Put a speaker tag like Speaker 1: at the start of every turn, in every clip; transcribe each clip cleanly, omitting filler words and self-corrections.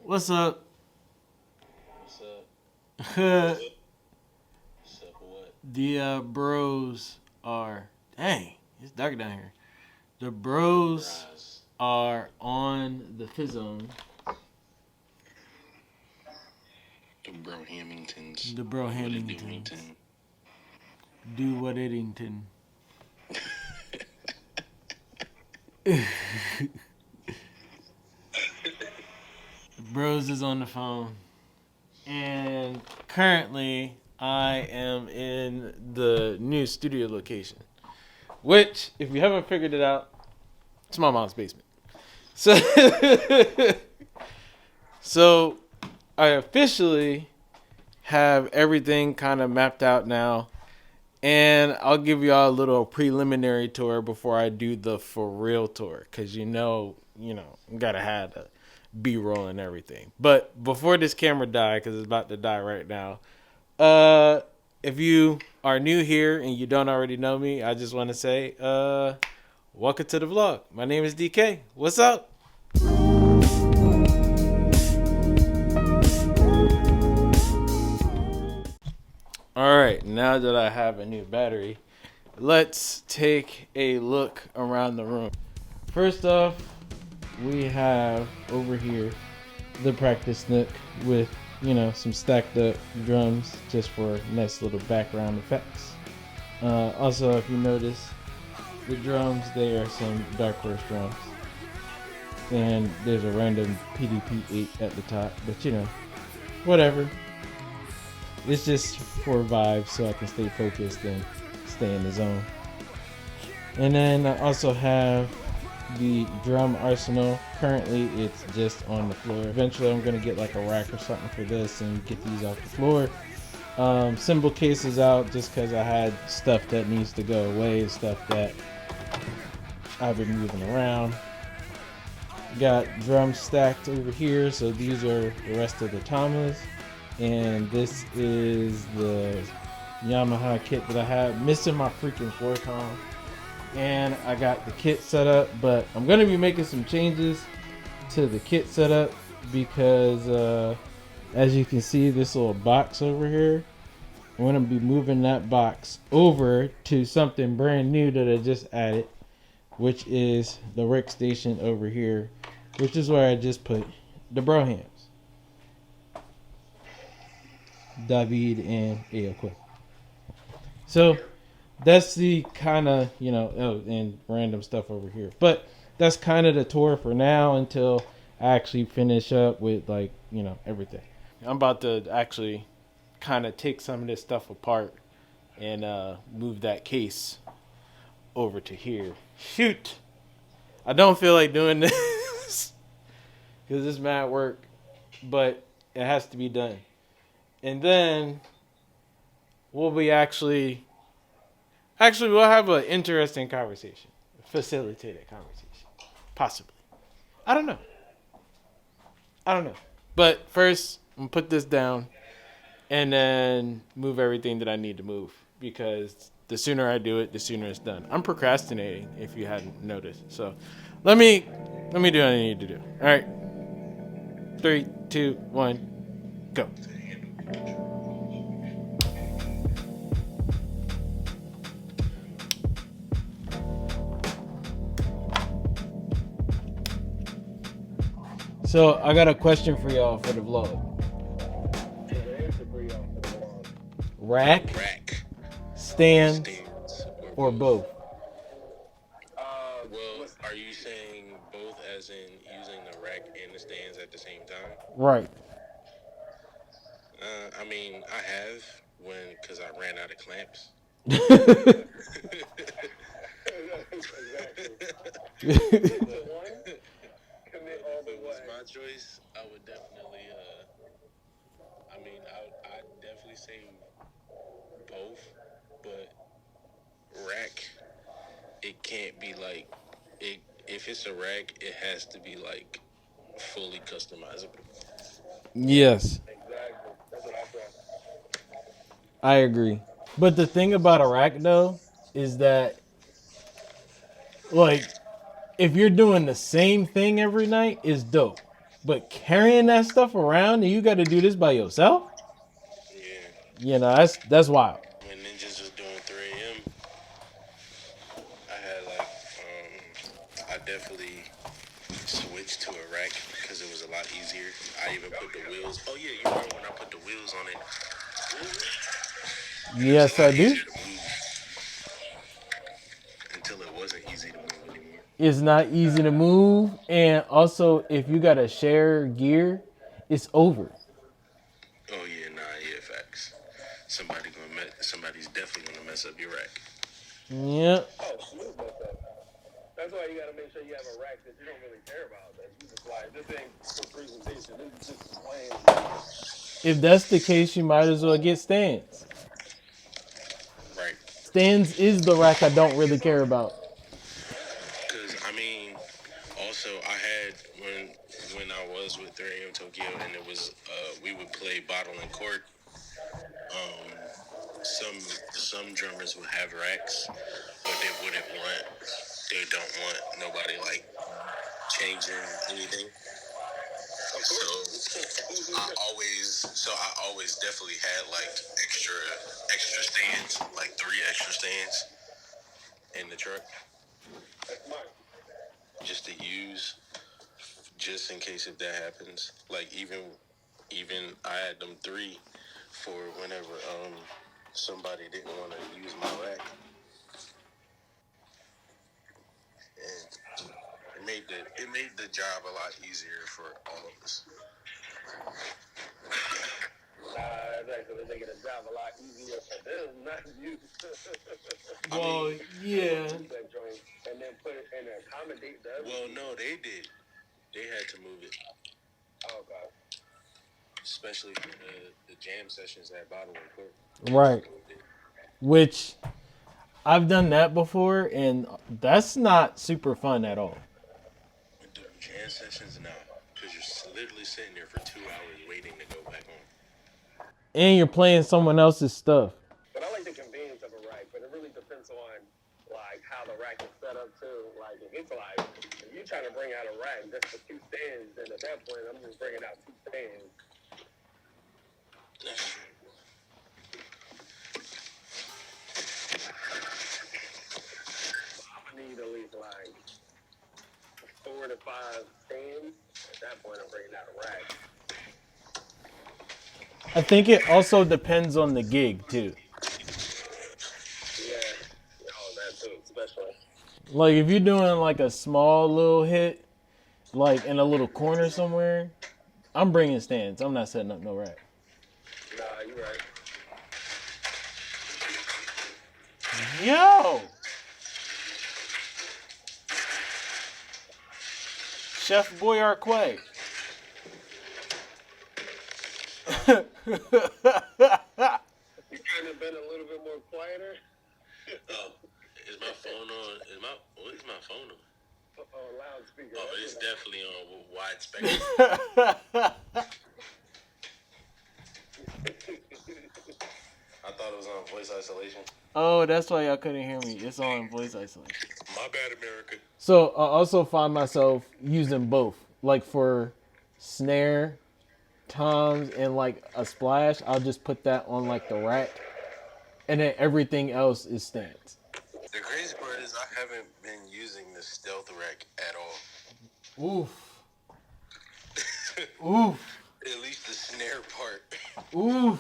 Speaker 1: What's up?
Speaker 2: What's up?
Speaker 1: The
Speaker 2: What's up? What?
Speaker 1: bros are. Dang, it's dark down here. The bros
Speaker 2: Rise.
Speaker 1: are on the fizzone.
Speaker 2: The bro Hamiltons.
Speaker 1: The bro
Speaker 2: What it do,
Speaker 1: Hamiltons.
Speaker 2: Hamilton?
Speaker 1: Do what Eddington. Bros is on the phone. And currently, I am in the new studio location. Which, if you haven't figured it out, it's my mom's basement. So, so I officially have everything kind of mapped out now. And I'll give y'all a little preliminary tour before I do the for real tour. Because you know, gotta have the B-roll and everything. But before this camera die, because it's about to die right now, if you are new here and you don't already know me, I just want to say, welcome to the vlog. My name is DK. What's up? Alright, now that I have a new battery, let's take a look around the room. First off, we have over here the practice nook with, some stacked up drums just for nice little background effects. Also, if you notice, the drums, they are some Dark Horse drums. And there's a random PDP-8 at the top, but whatever. It's just for vibes so I can stay focused and stay in the zone. And then I also have the drum arsenal. Currently it's just on the floor. Eventually I'm going to get like a rack or something for this and get these off the floor. Cymbal cases out just because I had stuff that needs to go away and stuff that I've been moving around. Got drums stacked over here, so these are the rest of the tamas. And this is the Yamaha kit that I had. Missing my freaking floor tom. And I got the kit set up, but I'm going to be making some changes to the kit setup because as you can see, this little box over here, I'm going to be moving that box over to something brand new that I just added, which is the Rick station over here, which is where I just put the brohams, David and Aoquin. So that's the kind of, and random stuff over here. But that's kind of the tour for now until I actually finish up with, everything. I'm about to actually kind of take some of this stuff apart and move that case over to here. Shoot! I don't feel like doing this because it's mad work, but it has to be done. And then we'll be Actually, we'll have an interesting conversation. A facilitated conversation. Possibly. I don't know. But first, I'm going to put this down and then move everything that I need to move. Because the sooner I do it, the sooner it's done. I'm procrastinating, if you hadn't noticed. So, let me do what I need to do. All right. 3, 2, 1, go. So I got a question for y'all for the vlog. Rack, stand,
Speaker 2: Stands.
Speaker 1: or both?
Speaker 2: Well, are you saying both as in using the rack and the stands at the same time?
Speaker 1: Right.
Speaker 2: I mean, I have because I ran out of clamps. If it was my choice, I would definitely, I'd definitely say both, but rack, it can't be like, if it's a rack, it has to be like fully customizable.
Speaker 1: Yes, I agree. But the thing about a rack though is that if you're doing the same thing every night, is dope. But carrying that stuff around and you got to do this by yourself?
Speaker 2: Yeah.
Speaker 1: You know, that's wild.
Speaker 2: When Ninjas was doing 3 a.m., I had like, I definitely switched to a rack because it was a lot easier. I even put the wheels. Oh yeah, you remember when I put the wheels on it? It was a
Speaker 1: Yes, I
Speaker 2: lot
Speaker 1: do.
Speaker 2: easier to move until it wasn't easy to move anymore.
Speaker 1: It's not easy to move. And also, if you got to share gear, it's over.
Speaker 2: Oh yeah, nah, yeah, facts. Somebody's definitely gonna mess up your rack.
Speaker 1: Yeah.
Speaker 3: Oh, smooth mess up. That's why you gotta make sure you have a rack that you don't really care about. That you just like, this ain't for presentation. This is just plain.
Speaker 1: If that's the case, you might as well get stands.
Speaker 2: Right.
Speaker 1: Stands is the rack I don't really care about.
Speaker 2: Because I mean, also I had when I was with 3 a.m. Tokyo and it was we would play bottle and court. Some drummers would have racks, but they don't want nobody like changing anything. So I always definitely had like extra stands, like 3 extra stands in the truck,
Speaker 3: That's smart.
Speaker 2: just to use, just in case if that happens. Like even I had them 3 for whenever somebody didn't want to use my rack, and it made the job a lot easier for all of us.
Speaker 3: It's actually making the job a lot easier for them, not you.
Speaker 1: Well, yeah.
Speaker 3: That joint, and then put it and accommodate the other.
Speaker 2: Well, no, they did. They had to move it,
Speaker 3: Oh god.
Speaker 2: especially for the jam sessions at Bottle and Court.
Speaker 1: Right. Which I've done that before, and that's not super fun at all.
Speaker 2: The jam sessions, no, because you're literally sitting there for 2 hours waiting to go back home.
Speaker 1: And you're playing someone else's stuff.
Speaker 3: But I like the convenience of a rack, but it really depends on like how the rack is set up too. Like if it's like if you're trying to bring out a rack just for 2 stands, then at that point I'm just bringing out 2 stands.
Speaker 2: That's true.
Speaker 3: I need at least like 4 to 5 stands. At that point I'm bringing out a rack.
Speaker 1: I think it also depends on the gig too.
Speaker 3: Yeah. Oh, that too, especially.
Speaker 1: Like if you're doing like a small little hit, like in a little corner somewhere, I'm bringing stands. I'm not setting up no rack.
Speaker 3: Nah, you're right.
Speaker 1: Yo! Chef Boyardee.
Speaker 3: You kind of been a little bit more quieter.
Speaker 2: Oh, is my phone on? What is my phone on?
Speaker 3: Loudspeaker.
Speaker 2: Oh, it's definitely on wide spectrum. I thought it was on voice isolation.
Speaker 1: Oh, that's why y'all couldn't hear me. It's on voice isolation.
Speaker 2: My bad, America.
Speaker 1: So I also find myself using both. Like for snare, toms, and like a splash, I'll just put that on like the rack. And then everything else is stands.
Speaker 2: The crazy part is I haven't been using the stealth rack at all.
Speaker 1: Oof. Oof.
Speaker 2: At least the snare part.
Speaker 1: Oof.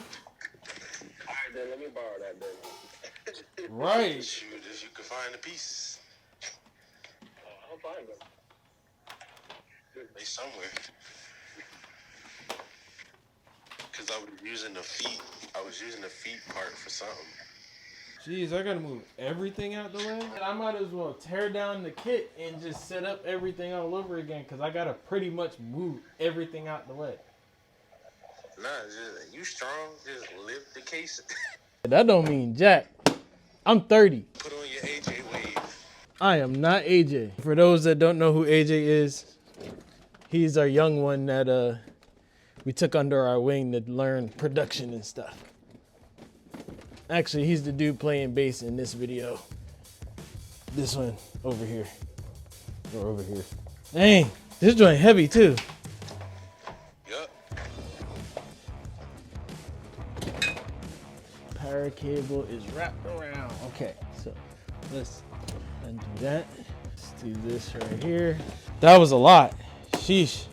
Speaker 3: Alright, then let me borrow that then.
Speaker 1: Right.
Speaker 2: Shoot, if you can find the pieces.
Speaker 3: I'll find them.
Speaker 2: They somewhere. Because I was using the feet. I was using the feet part for something.
Speaker 1: Jeez, I gotta move everything out the way. I might as well tear down the kit and just set up everything all over again because I gotta pretty much move everything out the way.
Speaker 2: Nah, just, you strong. Just lift the case.
Speaker 1: That don't mean jack. I'm 30.
Speaker 2: Put on your AJ wave.
Speaker 1: I am not AJ. For those that don't know who AJ is, he's our young one that we took under our wing to learn production and stuff. Actually, he's the dude playing bass in this video. This one over here. Or over here. Dang, this joint heavy too. cable is wrapped around. Okay, so let's undo that. Let's do this right here. That was a lot. Sheesh.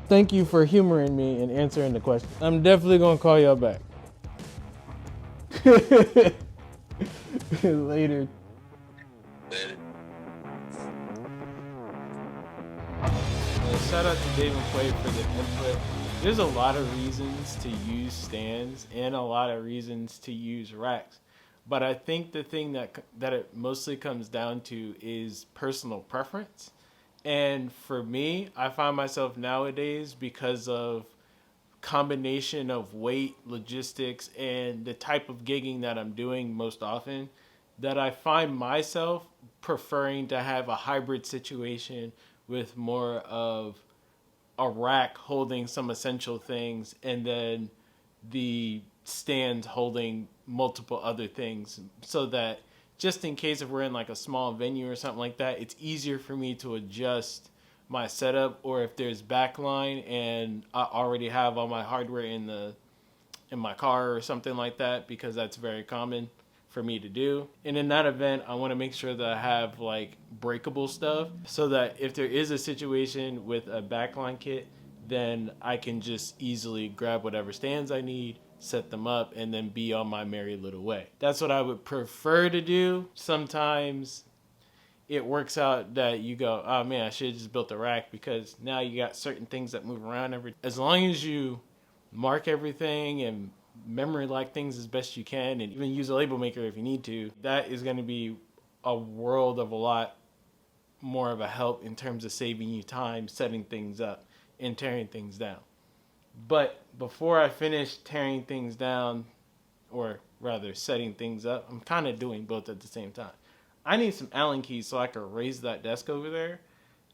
Speaker 1: Thank you for humoring me and answering the question. I'm definitely gonna call y'all back. Later. Shout out to Dave and Play for the input. There's a lot of reasons to use stands and a lot of reasons to use racks. But I think the thing that it mostly comes down to is personal preference. And for me, I find myself nowadays, because of combination of weight, logistics, and the type of gigging that I'm doing most often, that I find myself preferring to have a hybrid situation with more of a rack holding some essential things and then the stand holding multiple other things, so that just in case if we're in like a small venue or something like that, it's easier for me to adjust my setup, or if there's backline and I already have all my hardware in my car or something like that, because that's very common for me to do. And in that event, I want to make sure that I have like breakable stuff, so that if there is a situation with a backline kit, then I can just easily grab whatever stands I need, set them up, and then be on my merry little way. That's what I would prefer to do. Sometimes it works out that you go, oh man, I should have just built a rack, because now you got certain things that move around as long as you mark everything and memory like things as best you can, and even use a label maker if you need to, that is going to be a world of a lot more of a help in terms of saving you time setting things up and tearing things down. But before I finish tearing things down, or rather setting things up, I'm kind of doing both at the same time. I need some Allen keys so I can raise that desk over there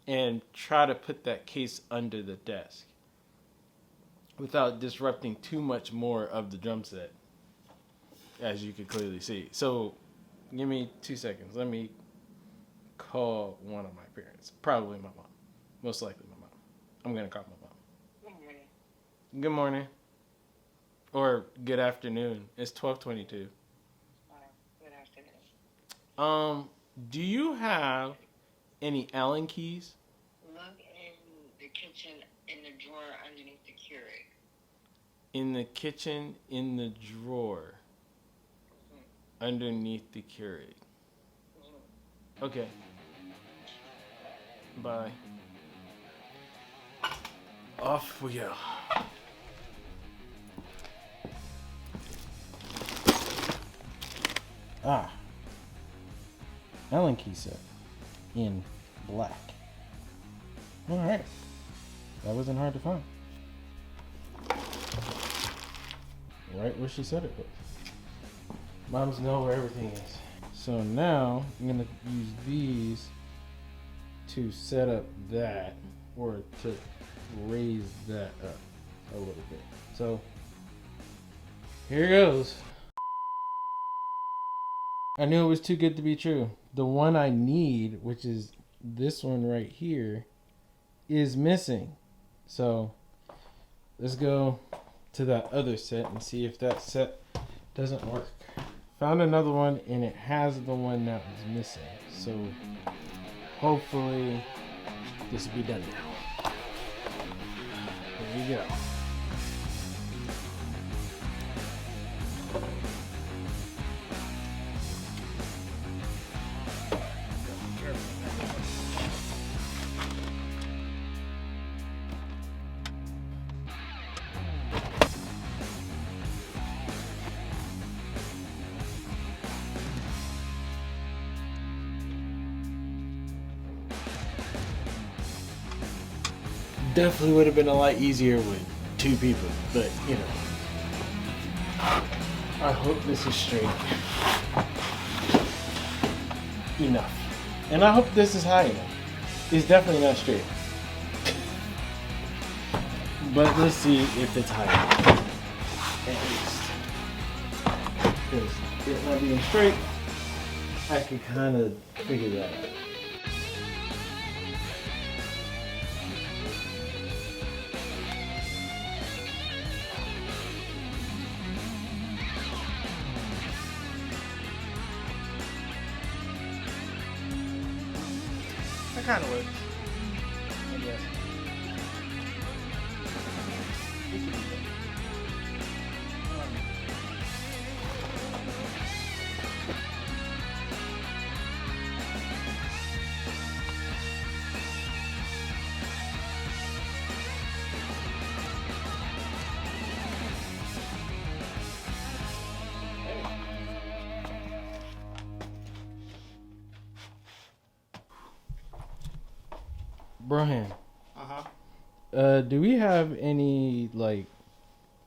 Speaker 1: and try to put that case under the desk without disrupting too much more of the drum set, as you can clearly see. So give me 2 seconds. Let me call one of my parents. Probably my mom. Most likely my mom. I'm going to call my mom.
Speaker 4: Good morning.
Speaker 1: Good morning. Or good afternoon. It's 12:22.
Speaker 4: Good afternoon.
Speaker 1: Do you have any Allen keys?
Speaker 4: Look in the kitchen in the drawer underneath the Keurig.
Speaker 1: In the kitchen, in the drawer, underneath the Keurig. Okay. Bye. Off we go. Allen key set in black. All right. That wasn't hard to find. Right where she said it was. Moms know where everything is. So now I'm gonna use these to set up that, or to raise that up a little bit. So here goes. I knew it was too good to be true. The one I need, which is this one right here, is missing. So let's go to that other set and see if that set doesn't work. Found another one and it has the one that was missing. So hopefully this will be done now. There you go. Definitely would have been a lot easier with 2 people, but you know. I hope this is straight enough. And I hope this is high enough. It's definitely not straight. But let's see if it's high enough. At least. Because it not being straight, I can kind of figure that out.
Speaker 5: That kind of works.
Speaker 1: I guess. Brian, do we have any like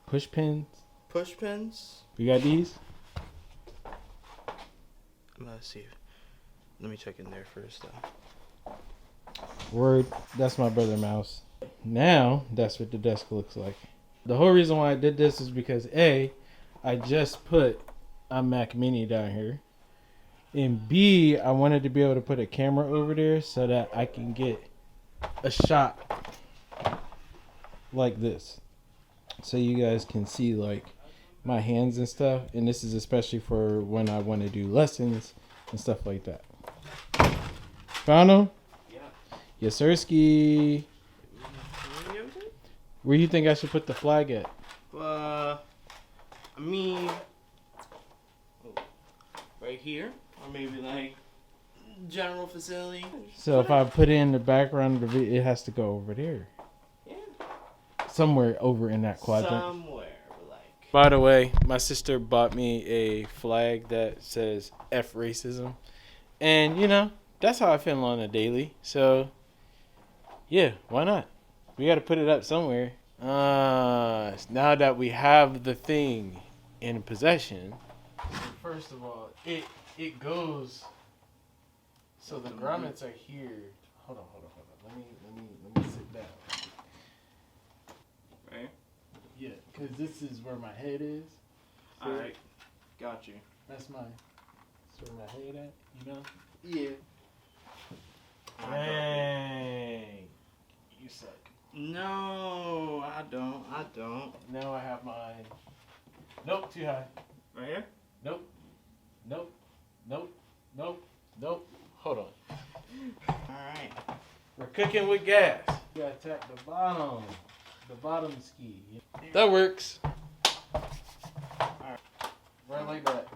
Speaker 1: push pins?
Speaker 5: Push pins?
Speaker 1: We got these?
Speaker 5: Let's see. Let me check in there first, though.
Speaker 1: Word, that's my brother Mouse. Now, that's what the desk looks like. The whole reason why I did this is because A, I just put a Mac Mini down here. And B, I wanted to be able to put a camera over there so that I can get a shot like this. So you guys can see like my hands and stuff. And this is especially for when I want to do lessons and stuff like that. Found them?
Speaker 5: Yeah.
Speaker 1: Yes, sirski. Where do you think I should put the flag at?
Speaker 5: I mean, right here, or maybe like general facility.
Speaker 1: So if I put it in the background of the video, it has to go over there.
Speaker 5: Yeah.
Speaker 1: Somewhere over in that quadrant.
Speaker 5: Somewhere, like.
Speaker 1: By the way, my sister bought me a flag that says F racism. And, you know, that's how I feel on a daily. So, yeah, why not? We got to put it up somewhere. Now that we have the thing in possession. First of all, it goes. So the grommets are here. Hold on. Let me sit down.
Speaker 5: Right?
Speaker 1: Yeah, because this is where my head is. So
Speaker 5: Alright. Got you.
Speaker 1: that's where my head at, you know?
Speaker 5: Yeah.
Speaker 1: Dang. You suck.
Speaker 5: No, I don't.
Speaker 1: Now I have mine. Nope, too high.
Speaker 5: Right here?
Speaker 1: Nope. Hold on.
Speaker 5: Alright.
Speaker 1: We're cooking with gas. You gotta tap the bottom ski. That works.
Speaker 5: Alright.
Speaker 1: Right like that.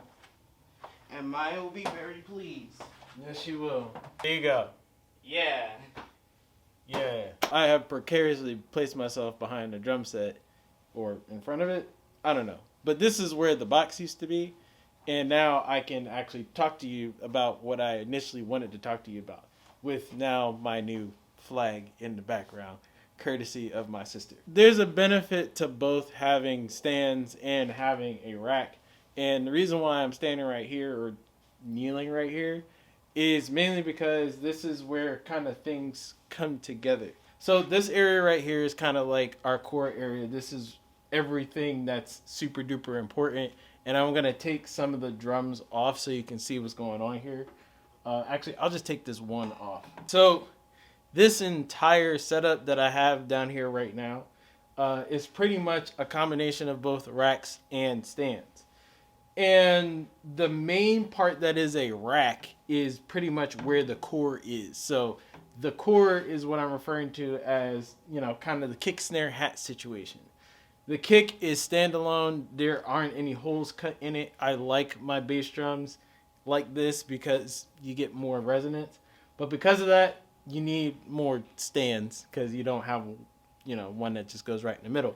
Speaker 5: And Maya will be very pleased.
Speaker 1: Yes, she will. There you go.
Speaker 5: Yeah.
Speaker 1: Yeah. I have precariously placed myself behind the drum set or in front of it. I don't know. But this is where the box used to be. And now I can actually talk to you about what I initially wanted to talk to you about. With now my new flag in the background, courtesy of my sister. There's a benefit to both having stands and having a rack. And the reason why I'm standing right here or kneeling right here is mainly because this is where kind of things come together. So this area right here is kind of like our core area. This is everything that's super duper important. And I'm going to take some of the drums off so you can see what's going on here. Actually, I'll just take this one off. So this entire setup that I have down here right now is pretty much a combination of both racks and stands. And the main part that is a rack is pretty much where the core is. So the core is what I'm referring to as, you know, kind of the kick, snare, hat situation. The kick is standalone. There aren't any holes cut in it. I like my bass drums like this because you get more resonance. But because of that, you need more stands because you don't have, you know, one that just goes right in the middle.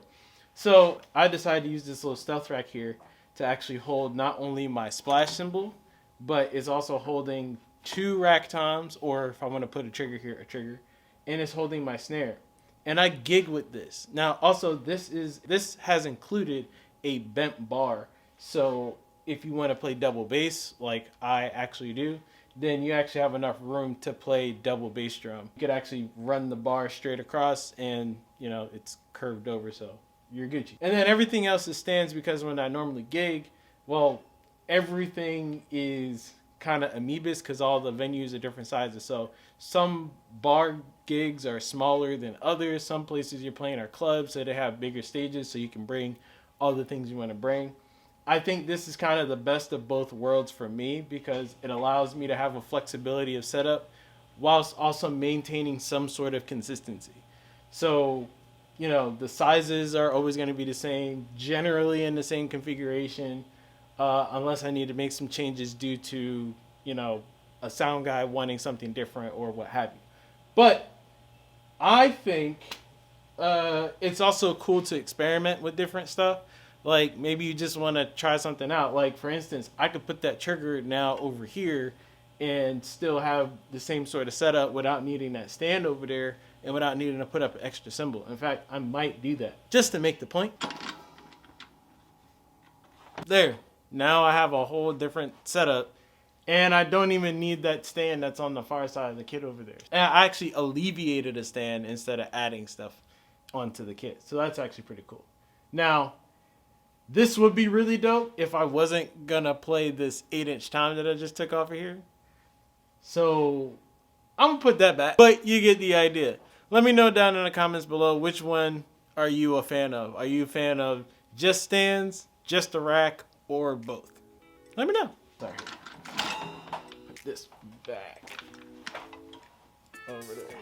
Speaker 1: So I decided to use this little stealth rack here to actually hold not only my splash cymbal, but it's also holding 2 rack toms, or if I want to put a trigger here, a trigger, and it's holding my snare. And I gig with this. Now, also, this has included a bent bar. So if you want to play double bass, like I actually do, then you actually have enough room to play double bass drum. You could actually run the bar straight across and, you know, it's curved over, so you're Gucci. And then everything else is stands because when I normally gig, well, everything is kind of amoebas because all the venues are different sizes. So some bar gigs are smaller than others. Some places you're playing are clubs, so they have bigger stages so you can bring all the things you want to bring. I think this is kind of the best of both worlds for me because it allows me to have a flexibility of setup whilst also maintaining some sort of consistency. So, you know, the sizes are always going to be the same, generally in the same configuration, unless I need to make some changes due to, you know, a sound guy wanting something different or what have you. But I think it's also cool to experiment with different stuff. Like maybe you just want to try something out. Like for instance, I could put that trigger now over here and still have the same sort of setup without needing that stand over there and without needing to put up an extra cymbal. In fact, I might do that just to make the point. There. Now I have a whole different setup and I don't even need that stand that's on the far side of the kit over there. And I actually alleviated a stand instead of adding stuff onto the kit. So that's actually pretty cool. Now, this would be really dope if I wasn't gonna play this 8-inch tom that I just took off of here. So I'm gonna put that back, but you get the idea. Let me know down in the comments below, which one are you a fan of? Are you a fan of just stands, just a rack, or both? Let me know. Sorry. Put this back over there.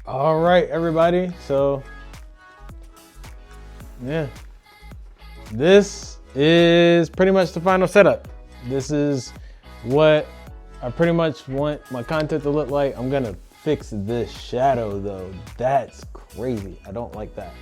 Speaker 1: All right, everybody. So, yeah, this is pretty much the final setup. This is what I pretty much want my content to look like. I'm gonna fix this shadow though. That's crazy. I don't like that.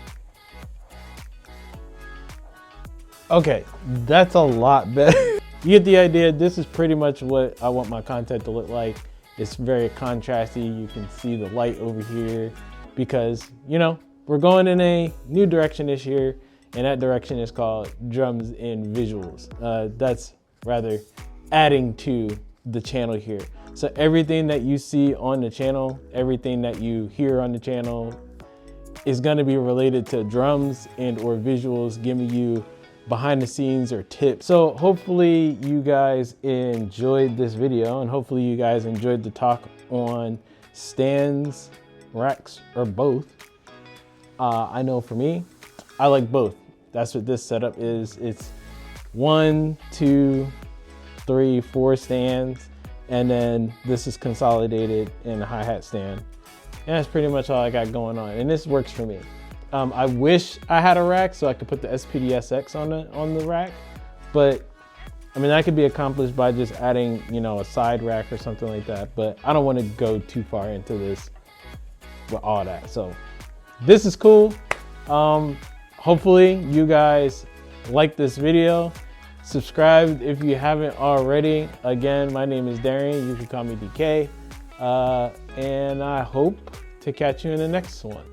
Speaker 1: Okay, that's a lot better. You get the idea. This is pretty much what I want my content to look like. It's very contrasty. You can see the light over here because, you know, we're going in a new direction this year, and that direction is called drums and visuals. That's rather adding to the channel here. So everything that you see on the channel, everything that you hear on the channel is going to be related to drums and or visuals, giving you behind the scenes or tips. So hopefully you guys enjoyed this video, and hopefully you guys enjoyed the talk on stands, racks, or both. I know for me, I like both. That's what this setup is. It's 1, 2, 3, 4 stands, and then this is consolidated in a hi-hat stand. And that's pretty much all I got going on, and this works for me. I wish I had a rack so I could put the SPD-SX on the rack, but I mean that could be accomplished by just adding, you know, a side rack or something like that. But I don't want to go too far into this with all that. So this is cool. Hopefully you guys like this video. Subscribe if you haven't already. Again, my name is Daryian. You can call me DK, and I hope to catch you in the next one.